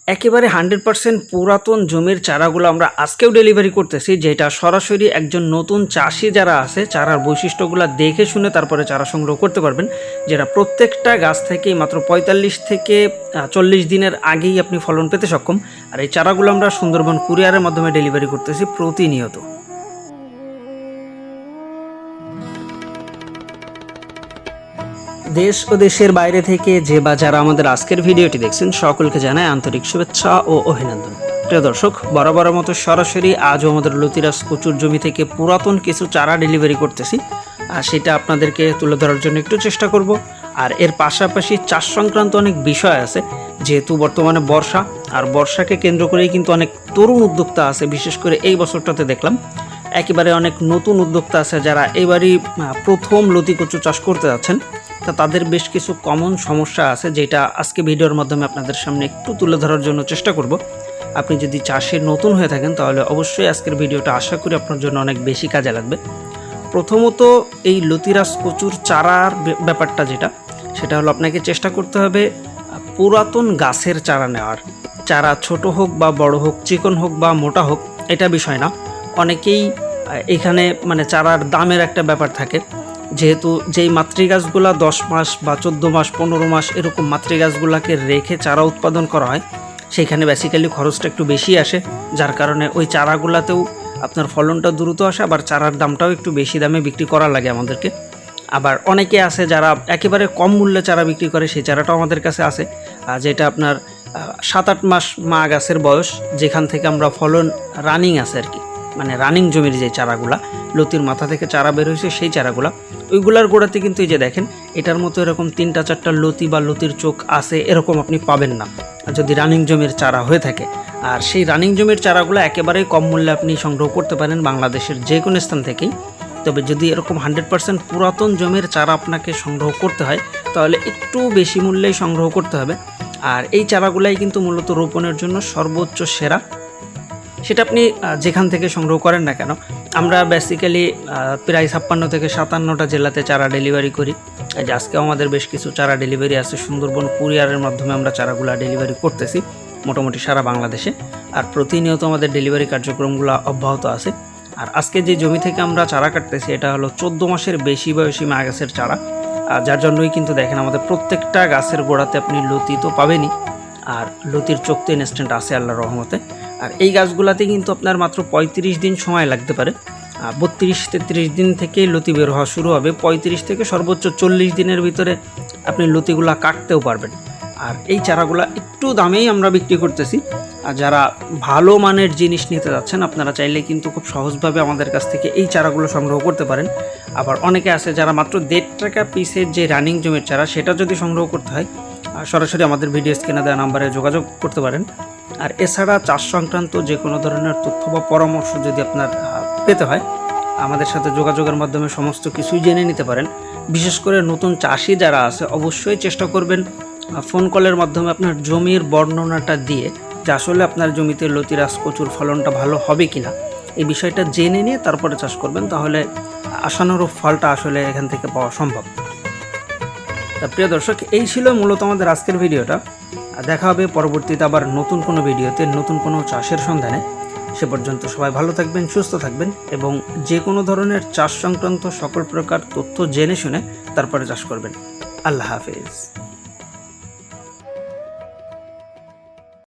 একেবারে 100% পুরাতন জমির চারাগুলো আমরা আজকেও ডেলিভারি করতেছি, যেটা সরাসরি একজন নতুন চাষি যারা আছে চারার বৈশিষ্ট্যগুলো দেখে শুনে তারপরে চারা সংগ্রহ করতে পারবেন, যেটা প্রত্যেকটা গাছ থেকেই মাত্র 45 থেকে 40 দিনের আগেই আপনি ফলন পেতে সক্ষম। আর এই চারাগুলো আমরা সুন্দরবন কুরিয়ারের মাধ্যমে ডেলিভারি করতেছি প্রতিনিয়ত। দেশ ও দেশের বাইরে থেকে যে বা যারা আমাদের আজকের ভিডিওটি দেখছেন সকলকে জানাই আন্তরিক শুভেচ্ছা ও অভিনন্দন। প্রিয় দর্শক, বরাবর মতো সরাসরি আজও আমাদের লতিরাজ কচুর জমি থেকে পুরাতন কিছু চারা ডেলিভারি করতেছি, আর সেটা আপনাদেরকে তুলে ধরার জন্য একটু চেষ্টা করব। আর এর পাশাপাশি চাষ সংক্রান্ত অনেক বিষয় আছে, যেহেতু বর্তমানে বর্ষা, আর বর্ষাকে কেন্দ্র করেই কিন্তু অনেক তরুণ উদ্যোক্তা আছে। বিশেষ করে এই বছরটাতে দেখলাম একেবারে অনেক নতুন উদ্যোক্তা আছে যারা এবারই প্রথম লতি কচু চাষ করতে যাচ্ছেন। তা তাদের বেশ কিছু কমন সমস্যা আছে, যেটা আজকে ভিডিওর মাধ্যমে আপনাদের সামনে একটু তুলে ধরার জন্য চেষ্টা করব। আপনি যদি চাষে নতুন হয়ে থাকেন তাহলে অবশ্যই আজকের ভিডিওটা আশা করি আপনার জন্য অনেক বেশি কাজে লাগবে। প্রথমত এই লতিরাজ কচুর চারার ব্যাপারটা সেটা হলো আপনাকে চেষ্টা করতে হবে পুরাতন গাছের চারা নেওয়ার। চারা ছোট হোক বা বড় হোক, চিকন হোক বা মোটা হোক, এটা বিষয় না। অনেকেই এখানে চারার দামের একটা ব্যাপার থাকে, যেহেতু যেই মাতৃগাছগুলা 10 মাস বা 14 মাস 15 মাস এরকম মাতৃগাছগুলাকে রেখে চারা উৎপাদন করা হয়, সেখানে বেসিক্যালি খরচটা একটু বেশি আসে, যার কারণে ওই চারাগুলাতেও আপনার ফলনটা দ্রুত আসে, আবার চারার দামটাও একটু বেশি দামে বিক্রি করা লাগে আমাদেরকে। আবার অনেকে আছে যারা একেবারে কম মূল্যে চারা বিক্রি করে, সেই চারাটাও আমাদের কাছে আছে, যেটা আপনার 7-8 মাস মা গাছের বয়স, যেখান থেকে আমরা ফলন রানিং আছে আর কি, রানিং জমির যে চারাগুলা লতির মাথা থেকে চারা বের হয়েছে সেই চারাগুলা, ওইগুলার গোড়াতে কিন্তু এই যে দেখেন এটার মতো এরকম 3-4টা লতি বা লতির চোখ আছে, এরকম আপনি পাবেন না যদি রানিং জমির চারা হয়ে থাকে। আর সেই রানিং জমির চারাগুলো একেবারেই কম মূল্যে আপনি সংগ্রহ করতে পারেন বাংলাদেশের যে কোনো স্থান থেকেই। তবে যদি এরকম 100% পুরাতন জমির চারা আপনাকে সংগ্রহ করতে হয় তাহলে একটু বেশি মূল্যেই সংগ্রহ করতে হবে। আর এই চারাগুলাই কিন্তু মূলত রোপণের জন্য সর্বোচ্চ সেরা, সেটা আপনি যেখান থেকে সংগ্রহ করেন না কেন। আমরা বেসিক্যালি প্রায় 56 থেকে 57টা জেলাতে চারা ডেলিভারি করি। আজ আজকেও আমাদের বেশ কিছু চারা ডেলিভারি আছে, সুন্দরবন কুরিয়ারের মাধ্যমে আমরা চারাগুলো ডেলিভারি করতেছি মোটামুটি সারা বাংলাদেশে। আর প্রতিনিয়ত আমাদের ডেলিভারি কার্যক্রমগুলো অব্যাহত আছে। আর আজকে যে জমি থেকে আমরা চারা কাটতেছি এটা হলো 14 মাসের বেশি বয়সী মা গাছের চারা, যার জন্যই কিন্তু দেখেন আমাদের প্রত্যেকটা গাছের গোড়াতে আপনি লতি তো পাবেনই, আর লতির চোখ তো ইনস্ট্যান্ট আছে আল্লাহর রহমতে। আর এই গাছগুলাতে কিন্তু আপনার মাত্র 35 দিন সময় লাগতে পারে। 32-33 দিন থেকেই লতি বের হওয়া শুরু হবে, 35 থেকে সর্বোচ্চ 40 দিনের ভিতরে আপনি লতিগুলা কাটতেও পারবেন। আর এই চারাগুলা একটু দামেই আমরা বিক্রি করতেছি। আর যারা ভালো মানের জিনিস নিতে যাচ্ছেন আপনারা চাইলে কিন্তু খুব সহজভাবে আমাদের কাছ থেকে এই চারাগুলো সংগ্রহ করতে পারেন। আবার অনেকে আছে যারা মাত্র 1.5 টাকা পিসের যে রানিং জমির চারা সেটা যদি সংগ্রহ করতে হয় সরাসরি আমাদের ভিডিও স্ক্রিনে দেওয়া নাম্বারে যোগাযোগ করতে পারেন। আর এছাড়া চাষ সংক্রান্ত যে কোনো ধরনের তথ্য বা পরামর্শ যদি আপনার পেতে হয় আমাদের সাথে যোগাযোগের মাধ্যমে সমস্ত কিছুই জেনে নিতে পারেন। বিশেষ করে নতুন চাষি যারা আছে অবশ্যই চেষ্টা করবেন ফোন কলের মাধ্যমে আপনার জমির বর্ণনাটা দিয়ে যে আসলে আপনার জমিতে লতিরাজ কচুর ফলনটা ভালো হবে কিনা এই বিষয়টা জেনে নিয়ে তারপরে চাষ করবেন, তাহলে আশানুরূপ ফলটা আসলে এখান থেকে পাওয়া সম্ভব। তা প্রিয় দর্শক, এই ছিল মূলত আমাদের আজকের ভিডিওটা। দেখা হবে পরবর্তীতে আবার নতুন কোনো ভিডিওতে নতুন কোনো চাষের সন্ধানে। সে পর্যন্ত সবাই ভালো থাকবেন, সুস্থ থাকবেন এবং যে কোনো ধরনের চাষ সংক্রান্ত সকল প্রকার তথ্য জেনে শুনে তারপরে চাষ করবেন। আল্লাহ হাফেজ।